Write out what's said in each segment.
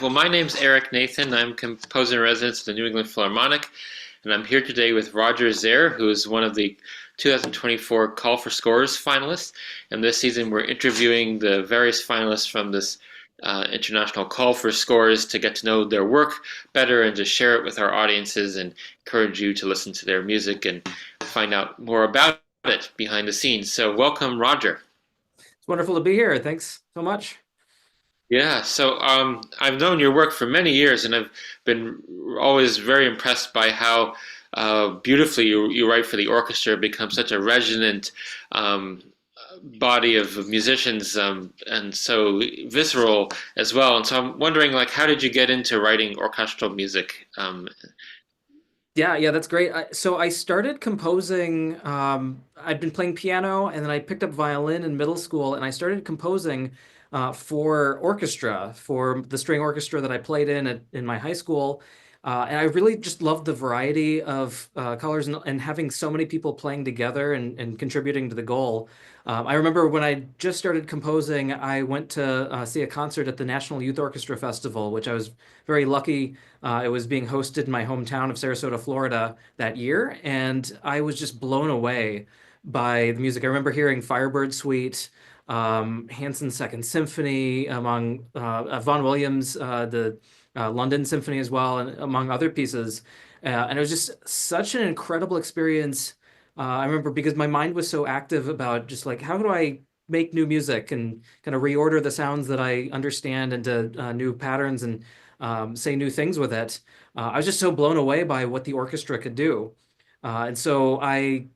Well, my name's Eric Nathan. I'm composer in residence at the New England Philharmonic, and I'm here today with Roger Zare, who is one of the 2024 Call for Scores finalists. And this season, we're interviewing the various finalists from this international Call for Scores to get to know their work better and to share it with our audiences and encourage you to listen to their music and find out more about it behind the scenes. So, welcome, Roger. It's wonderful to be here. Thanks so much. Yeah, so I've known your work for many years, and I've been always very impressed by how beautifully you write for the orchestra. It becomes such a resonant um, body of musicians, and so visceral as well. And so I'm wondering, like, how did you get into writing orchestral music? Yeah, that's great. So I started composing. I'd been playing piano, and then I picked up violin in middle school, and I started composing for orchestra, for the string orchestra that I played in my high school. And I really just loved the variety of colors and having so many people playing together and contributing to the goal. I remember when I just started composing, I went to see a concert at the National Youth Orchestra Festival, which I was very lucky. It was being hosted in my hometown of Sarasota, Florida that year, and I was just blown away by the music. I remember hearing Firebird Suite, Hanson's Second Symphony, among Vaughan Williams, the London Symphony as well, and among other pieces. And it was just such an incredible experience. I remember because my mind was so active about just like, how do I make new music and kind of reorder the sounds that I understand into new patterns and say new things with it. I was just so blown away by what the orchestra could do. And so I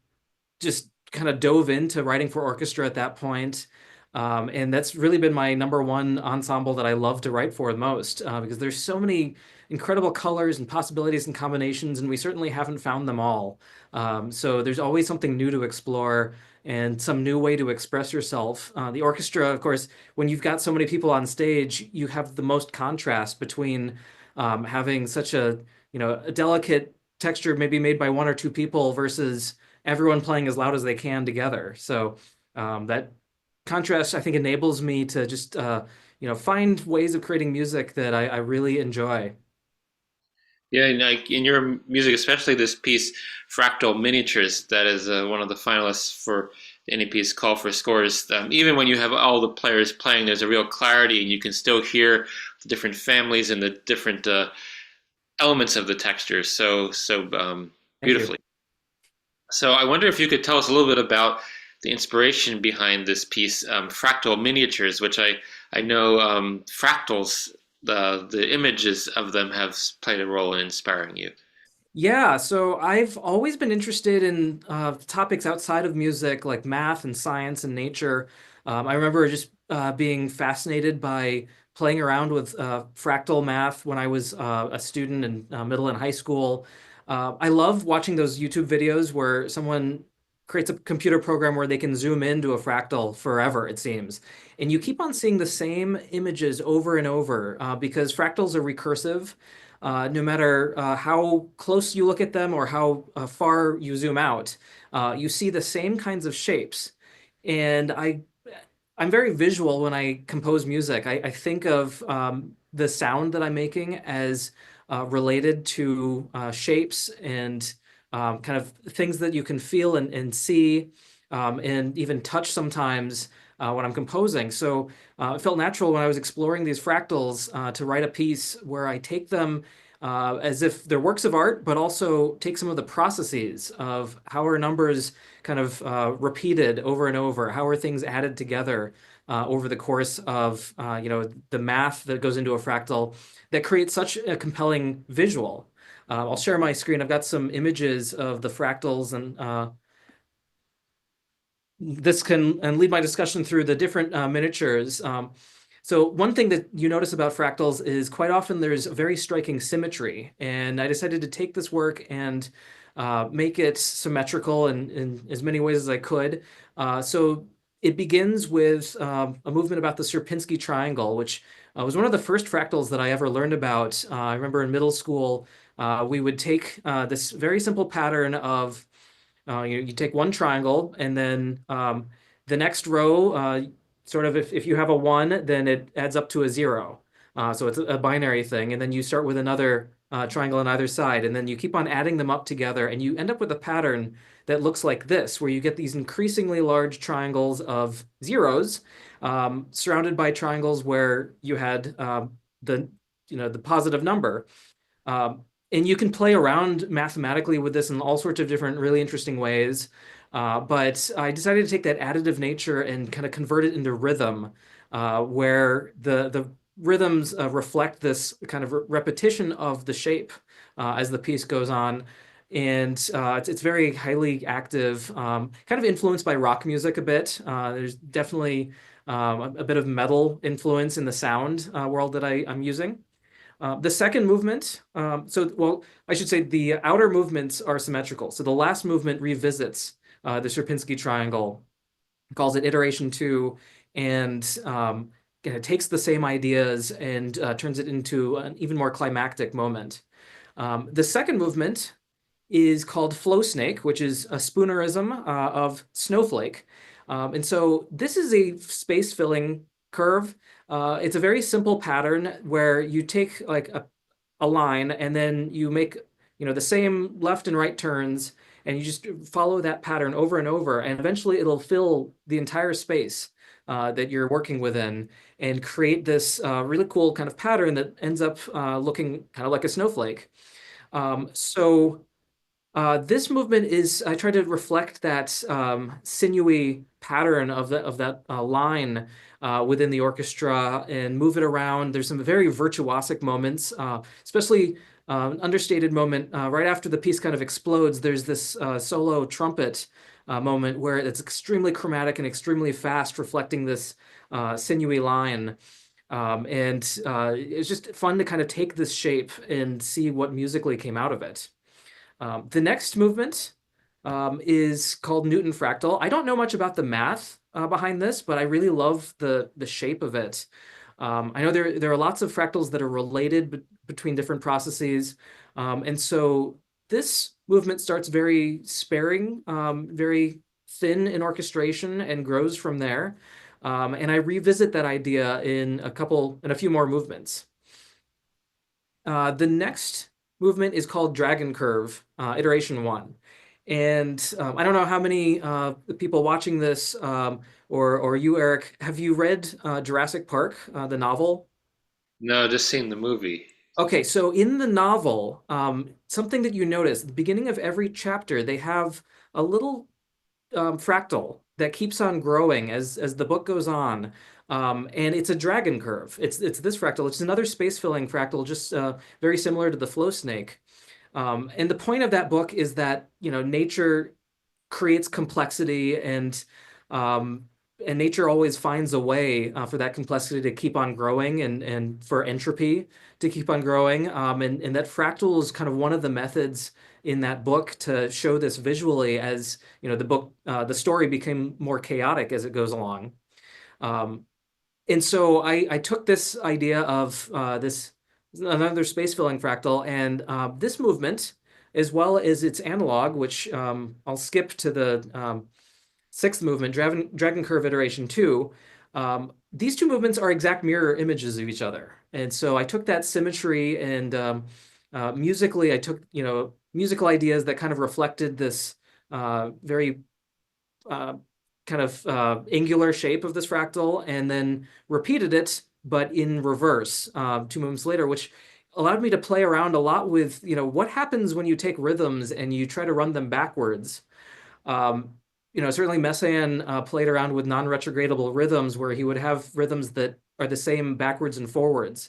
just kind of dove into writing for orchestra at that point. And that's really been my number one ensemble that I love to write for the most, because there's so many incredible colors and possibilities and combinations, and we certainly haven't found them all. So there's always something new to explore and some new way to express yourself. The orchestra, of course, when you've got so many people on stage, you have the most contrast between having such a delicate texture maybe made by one or two people versus everyone playing as loud as they can together. So that contrast, I think, enables me to just find ways of creating music that I really enjoy. Yeah, and like in your music, especially this piece, Fractal Miniatures, that is one of the finalists for any piece Call for Scores. Even when you have all the players playing, there's a real clarity, and you can still hear the different families and the different elements of the textures so Thank you. beautifully. So I wonder if you could tell us a little bit about the inspiration behind this piece, Fractal Miniatures, which I know fractals, the images of them have played a role in inspiring you. Yeah, so I've always been interested in topics outside of music, like math and science and nature. I remember just being fascinated by playing around with fractal math when I was a student in middle and high school. I love watching those YouTube videos where someone creates a computer program where they can zoom into a fractal forever, it seems. And you keep on seeing the same images over and over because fractals are recursive. No matter how close you look at them or how far you zoom out, you see the same kinds of shapes. And I'm very visual when I compose music. I think of the sound that I'm making as related to shapes and kind of things that you can feel and see and even touch sometimes when I'm composing. So it felt natural when I was exploring these fractals to write a piece where I take them as if they're works of art, but also take some of the processes of how are numbers kind of repeated over and over, how are things added together over the course of the math that goes into a fractal that creates such a compelling visual. I'll share my screen. I've got some images of the fractals, and this can lead my discussion through the different miniatures. So one thing that you notice about fractals is quite often there's very striking symmetry, and I decided to take this work and make it symmetrical in as many ways as I could. So it begins with a movement about the Sierpinski triangle, which was one of the first fractals that I ever learned about. I remember in middle school, we would take this very simple pattern of you take one triangle and then the next row, sort of if you have a one, then it adds up to a zero. So it's a binary thing. And then you start with another triangle on either side, and then you keep on adding them up together, and you end up with a pattern that looks like this, where you get these increasingly large triangles of zeros, surrounded by triangles where you had the the positive number. Um, and you can play around mathematically with this in all sorts of different really interesting ways. But I decided to take that additive nature and kind of convert it into rhythm, where the rhythms reflect this kind of repetition of the shape as the piece goes on. And it's very highly active, kind of influenced by rock music a bit. There's definitely a bit of metal influence in the sound world that I'm using. The second movement, well, I should say the outer movements are symmetrical. So the last movement revisits the Sierpinski triangle, calls it iteration two, and kind of takes the same ideas and turns it into an even more climactic moment. The second movement is called Flow Snake, which is a spoonerism of snowflake. And so this is a space filling curve. It's a very simple pattern where you take like a line and then you make the same left and right turns, and you just follow that pattern over and over, and eventually it'll fill the entire space that you're working within and create this really cool kind of pattern that ends up looking kind of like a snowflake. So this movement is, I try to reflect that sinewy pattern of that line within the orchestra and move it around. There's some very virtuosic moments, especially an understated moment right after the piece kind of explodes. There's this solo trumpet moment where it's extremely chromatic and extremely fast, reflecting this sinewy line. And it's just fun to kind of take this shape and see what musically came out of it. The next movement is called Newton Fractal. I don't know much about the math behind this, but I really love the shape of it. I know there are lots of fractals that are related between different processes, and so this movement starts very sparing, very thin in orchestration, and grows from there. And I revisit that idea in a few more movements. The next movement is called Dragon Curve, iteration one. And I don't know how many people watching this, or you, Eric, have you read Jurassic Park, the novel? No, just seen the movie. Okay, so in the novel, something that you notice, at the beginning of every chapter, they have a little fractal that keeps on growing as the book goes on. And it's a dragon curve. It's this fractal. It's another space filling fractal, just very similar to the flow snake. And the point of that book is that nature creates complexity, um, and nature always finds a way for that complexity to keep on growing, and for entropy to keep on growing. And that fractal is kind of one of the methods in that book to show this visually, as the story became more chaotic as it goes along. Um, and so I took this idea of this another space filling fractal, and this movement, as well as its analog, which I'll skip to the sixth movement, Dragon Curve Iteration 2. These two movements are exact mirror images of each other. And so I took that symmetry, and musically, I took musical ideas that kind of reflected this very uh, kind of angular shape of this fractal, and then repeated it, but in reverse, two movements later, which allowed me to play around a lot with, what happens when you take rhythms and you try to run them backwards. Um, Certainly Messiaen played around with non-retrogradable rhythms, where he would have rhythms that are the same backwards and forwards.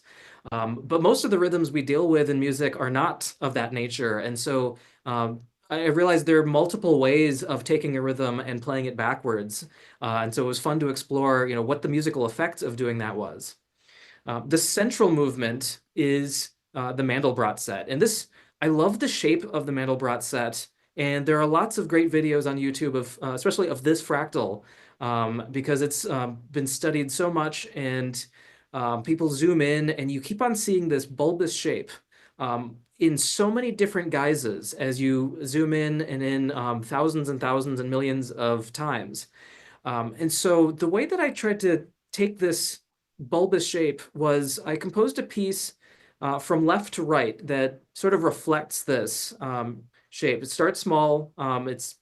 But most of the rhythms we deal with in music are not of that nature. And so I realized there are multiple ways of taking a rhythm and playing it backwards. And so it was fun to explore, what the musical effect of doing that was. The central movement is the Mandelbrot set. And I love the shape of the Mandelbrot set. And there are lots of great videos on YouTube of, especially of this fractal, because it's been studied so much, and people zoom in and you keep on seeing this bulbous shape in so many different guises as you zoom in and in thousands and thousands and millions of times. And so the way that I tried to take this bulbous shape was I composed a piece from left to right that sort of reflects this shape. It starts small. It's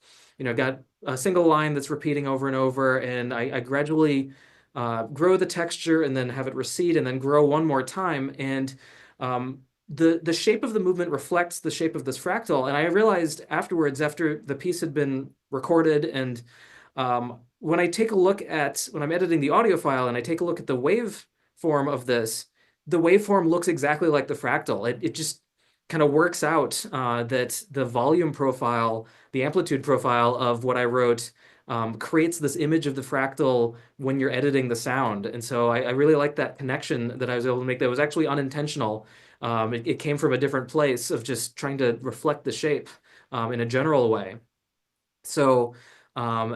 got a single line that's repeating over and over, and I gradually grow the texture and then have it recede and then grow one more time. And the shape of the movement reflects the shape of this fractal. And I realized afterwards, after the piece had been recorded, and when I take a look at when I'm editing the audio file and I take a look at the waveform of this, the waveform looks exactly like the fractal. It just kind of works out that the volume profile, the amplitude profile of what I wrote creates this image of the fractal when you're editing the sound. And so I really like that connection that I was able to make that was actually unintentional. It came from a different place of just trying to reflect the shape in a general way. So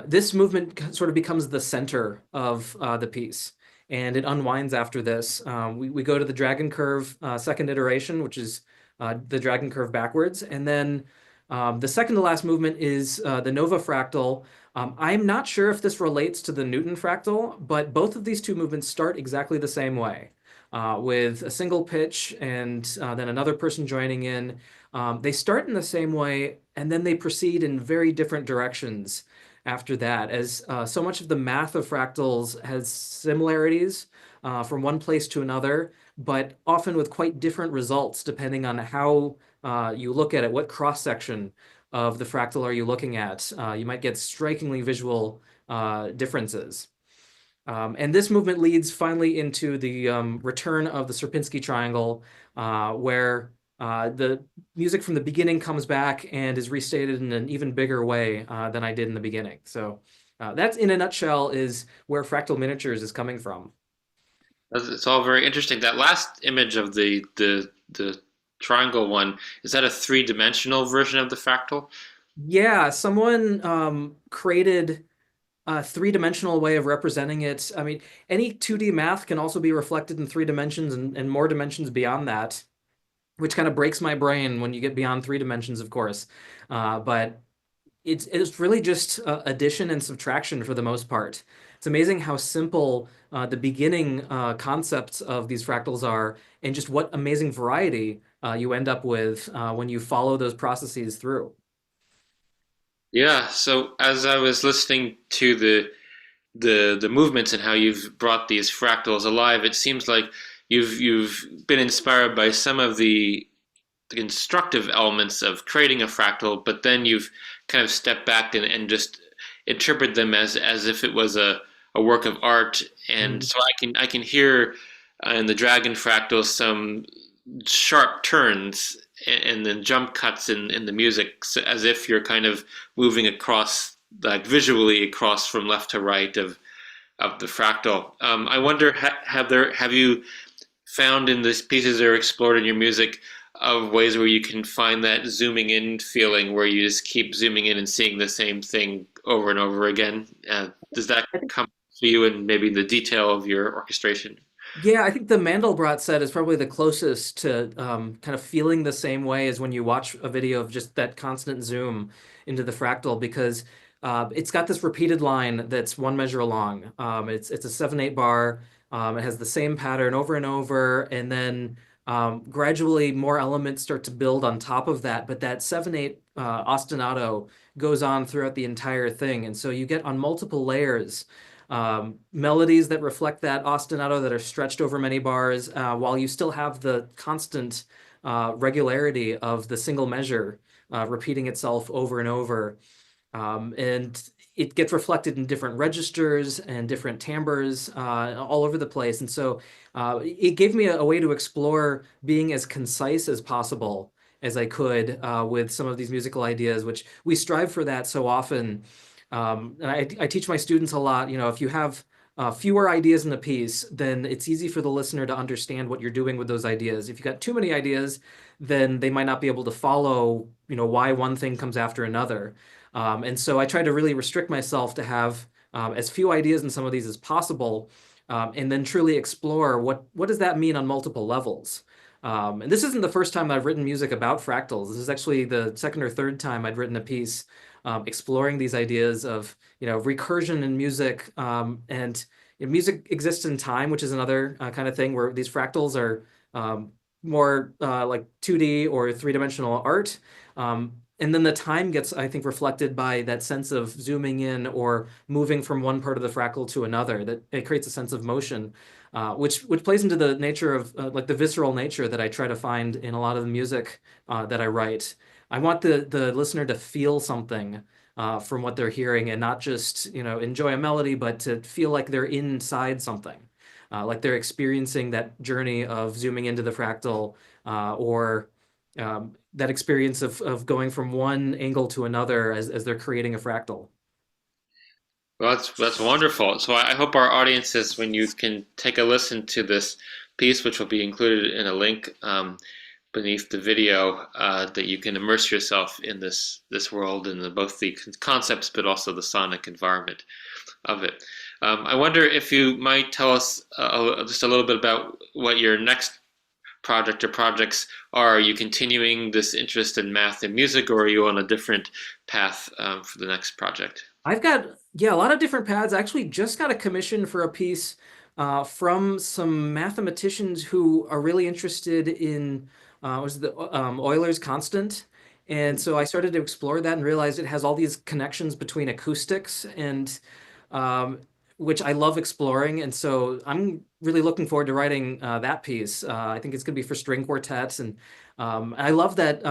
this movement sort of becomes the center of the piece, and it unwinds after this. We go to the dragon curve second iteration, which is the dragon curve backwards, and then the second to last movement is the Nova fractal. I'm not sure if this relates to the Newton fractal, but both of these two movements start exactly the same way, with a single pitch and then another person joining in. They start in the same way, and then they proceed in very different directions after that, as so much of the math of fractals has similarities from one place to another, but often with quite different results depending on how you look at it. What cross-section of the fractal are you looking at? You might get strikingly visual differences. And this movement leads finally into the return of the Sierpinski triangle, where the music from the beginning comes back and is restated in an even bigger way than I did in the beginning. So that's, in a nutshell, is where Fractal Miniatures is coming from. It's all very interesting. That last image of the triangle one, is that a three-dimensional version of the fractal? Yeah, someone created a three-dimensional way of representing it. I mean, any 2D math can also be reflected in 3 dimensions and more dimensions beyond that, which kind of breaks my brain when you get beyond 3 dimensions, of course. But it's really just addition and subtraction for the most part. It's amazing how simple the beginning concepts of these fractals are, and just what amazing variety you end up with when you follow those processes through. Yeah, so as I was listening to the movements and how you've brought these fractals alive, it seems like you've been inspired by some of the constructive elements of creating a fractal, but then you've kind of stepped back and just interpret them as if it was a work of art. And Mhm. so I can hear in the dragon fractal some sharp turns and then jump cuts in the music, as if you're kind of moving across, like visually across from left to right of the fractal. I wonder, have you found in these pieces that are explored in your music of ways where you can find that zooming in feeling, where you just keep zooming in and seeing the same thing over and over again? Does that come to you in maybe the detail of your orchestration? Yeah, I think the Mandelbrot set is probably the closest to kind of feeling the same way as when you watch a video of just that constant zoom into the fractal, because it's got this repeated line that's one measure long. It's a 7/8 bar. It has the same pattern over and over, and then gradually more elements start to build on top of that. But that 7/8 ostinato goes on throughout the entire thing, and so you get on multiple layers melodies that reflect that ostinato that are stretched over many bars, while you still have the constant regularity of the single measure repeating itself over and over. And it gets reflected in different registers and different timbres all over the place. And so it gave me a way to explore being as concise as possible as I could with some of these musical ideas, which we strive for that so often. And I teach my students a lot, if you have fewer ideas in a piece, then it's easy for the listener to understand what you're doing with those ideas. If you've got too many ideas, then they might not be able to follow, why one thing comes after another. And so I try to really restrict myself to have as few ideas in some of these as possible, and then truly explore what does that mean on multiple levels. And this isn't the first time I've written music about fractals. This is actually the second or third time I'd written a piece exploring these ideas of recursion in music, and music exists in time, which is another kind of thing where these fractals are more like 2D or three-dimensional art. And then the time gets, I think, reflected by that sense of zooming in or moving from one part of the fractal to another. That it creates a sense of motion, which plays into the nature of like the visceral nature that I try to find in a lot of the music that I write. I want the listener to feel something from what they're hearing and not just, enjoy a melody, but to feel like they're inside something, like they're experiencing that journey of zooming into the fractal, or that experience of going from one angle to another as they're creating a fractal. Well, that's wonderful. So I hope our audiences, when you can take a listen to this piece, which will be included in a link beneath the video, that you can immerse yourself in this world and both the concepts, but also the sonic environment of it. I wonder if you might tell us just a little bit about what your next project or projects are. Are you continuing this interest in math and music, or are you on a different path for the next project? I've got, yeah, a lot of different paths. I actually just got a commission for a piece from some mathematicians who are really interested in was it the Euler's constant. And so I started to explore that and realized it has all these connections between acoustics and um, which I love exploring. And so I'm really looking forward to writing that piece. I think it's going to be for string quartets, and I love that.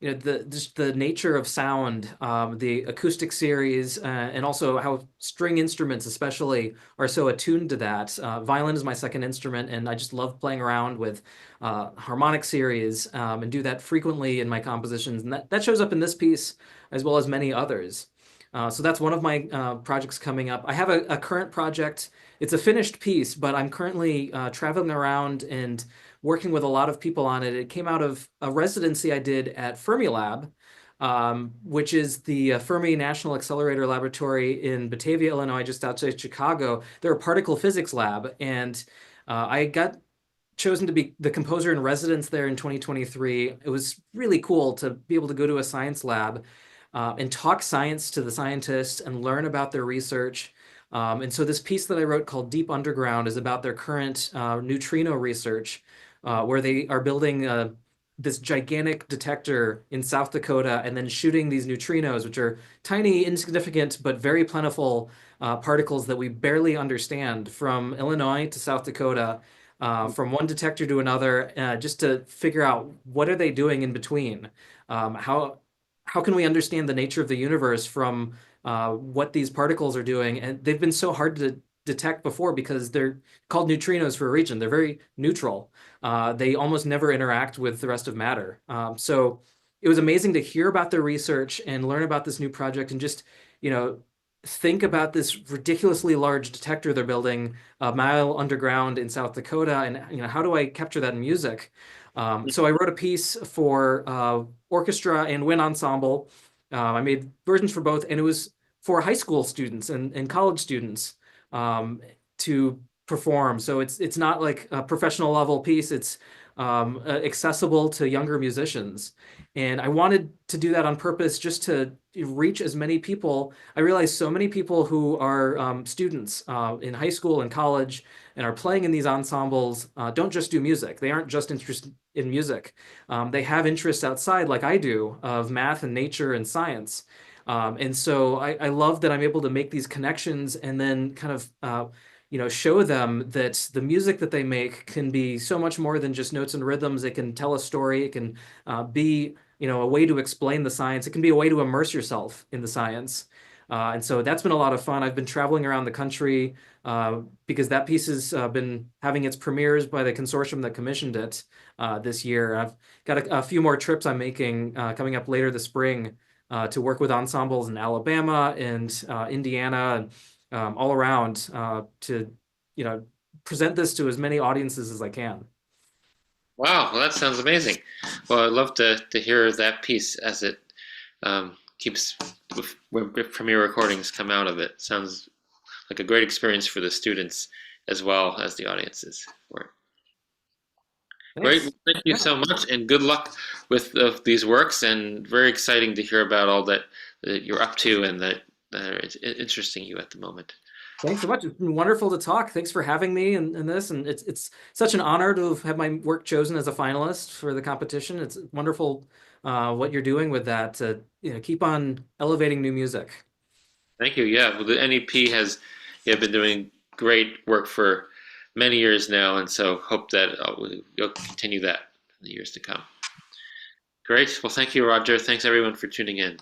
The just the nature of sound, the acoustic series, and also how string instruments, especially, are so attuned to that. Violin is my second instrument, and I just love playing around with harmonic series, and do that frequently in my compositions. And that shows up in this piece as well as many others. So that's one of my projects coming up. I have a current project. It's a finished piece, but I'm currently traveling around and working with a lot of people on it. It came out of a residency I did at Fermilab, which is the Fermi National Accelerator Laboratory in Batavia, Illinois, just outside Chicago. They're a particle physics lab, and I got chosen to be the composer in residence there in 2023. It was really cool to be able to go to a science lab and talk science to the scientists and learn about their research. And so this piece that I wrote called Deep Underground is about their current neutrino research, where they are building this gigantic detector in South Dakota and then shooting these neutrinos, which are tiny, insignificant, but very plentiful particles that we barely understand, from Illinois to South Dakota, from one detector to another, just to figure out what are they doing in between. How can we understand the nature of the universe from what these particles are doing? And they've been so hard to detect before because they're called neutrinos for a reason. They're very neutral. They almost never interact with the rest of matter. So it was amazing to hear about their research and learn about this new project and just, think about this ridiculously large detector they're building a mile underground in South Dakota, and how do I capture that in music? So I wrote a piece for orchestra and wind ensemble. I made versions for both, and it was for high school students and college students to perform. So it's not like a professional level piece. It's accessible to younger musicians. And I wanted to do that on purpose just to reach as many people. I realized so many people who are students in high school and college and are playing in these ensembles don't just do music. They aren't just interested in music. They have interests outside, like I do, of math and nature and science. And so I love that I'm able to make these connections and then kind of show them that the music that they make can be so much more than just notes and rhythms. It can tell a story. It can be, a way to explain the science. It can be a way to immerse yourself in the science. And so that's been a lot of fun. I've been traveling around the country because that piece has been having its premieres by the consortium that commissioned it this year. I've got a few more trips I'm making coming up later this spring to work with ensembles in Alabama and Indiana and all around to, present this to as many audiences as I can. Wow, well, that sounds amazing. Well, I'd love to hear that piece as it keeps when premiere recordings come out of it. Sounds like a great experience for the students as well as the audiences for it. Great. Thanks. Well, thank you Yeah. so much, and good luck with these works. And very exciting to hear about all that you're up to and that are interesting you at the moment. Thanks so much. It's been wonderful to talk. Thanks for having me in this, and it's such an honor to have had my work chosen as a finalist for the competition. It's wonderful what you're doing with that to keep on elevating new music. Thank you. Yeah, well, the NEP has been doing great work for many years now, and so hope that you'll continue that in the years to come. Great. Well, thank you, Roger. Thanks everyone for tuning in.